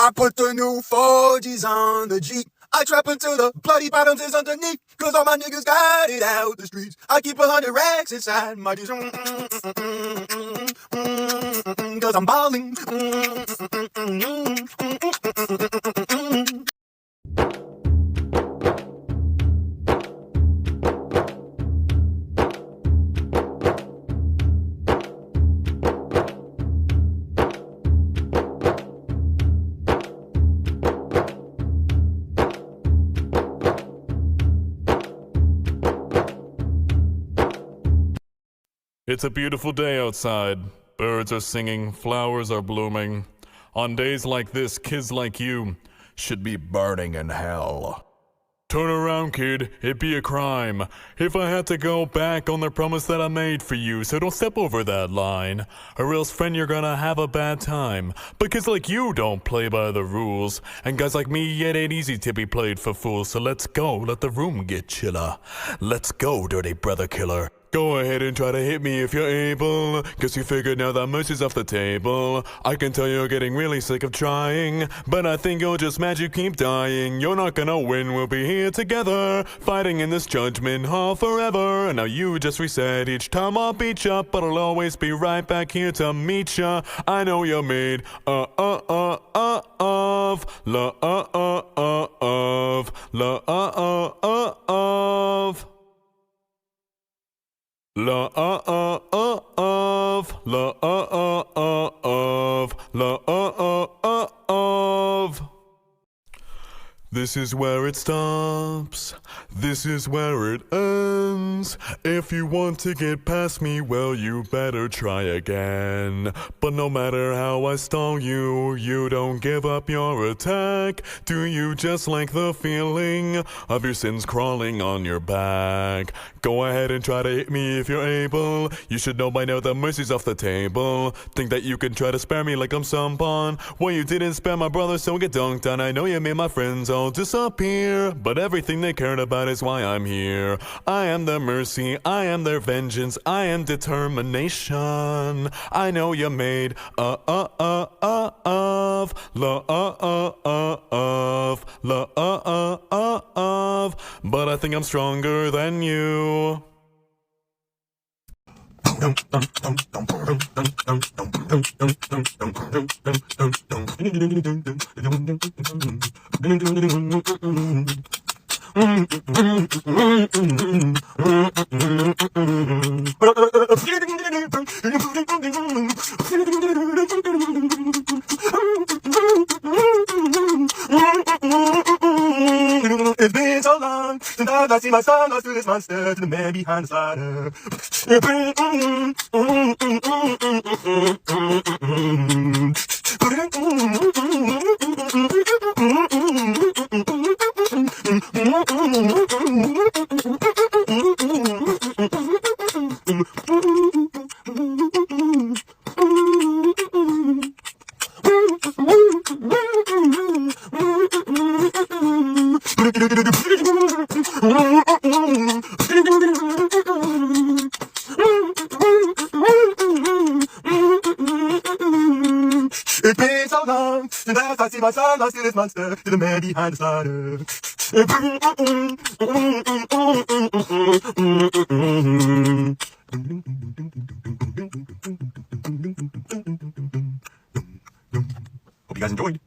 I put the new 4Gs on the Jeep. I trap until the bloody bottoms is underneath, cause all my niggas got it out the streets. I keep 100 racks inside my jeans, cause I'm ballin'. It's a beautiful day outside. Birds are singing, flowers are blooming. On days like this, kids like you should be burning in hell. Turn around, kid, it'd be a crime if I had to go back on the promise that I made for you, so don't step over that line, or else, friend, you're gonna have a bad time. But kids like you don't play by the rules, and guys like me, it ain't easy to be played for fools, so let's go, let the room get chiller. Let's go, dirty brother killer. Go ahead and try to hit me if you're able, cause you figured now that mercy's off the table. I can tell you're getting really sick of trying, but I think you'll just magic keep dying. You're not gonna win, we'll be here together, fighting in this judgment hall forever. And now you just reset, each time I'll beat ya, but I'll always be right back here to meet ya. I know you're made of love, love. This is where it stops, this is where it ends. If you want to get past me, well, you better try again. But no matter how I stall you, you don't give up your attack. Do you just like the feeling of your sins crawling on your back? Go ahead and try to hit me if you're able. You should know by now that mercy's off the table. Think that you can try to spare me like I'm some pawn. Well, you didn't spare my brother, so get dunked on. I know you made my friends all disappear, but everything they cared about is why I'm here. I am their mercy, I am their vengeance, I am determination. I know you're made of love, but I think I'm stronger than you. It's been so long since I see my son lost to this monster, to the man behind the slider. It's been so long since I see my son lost to this monster, to the man behind the slider. Hope you guys enjoyed.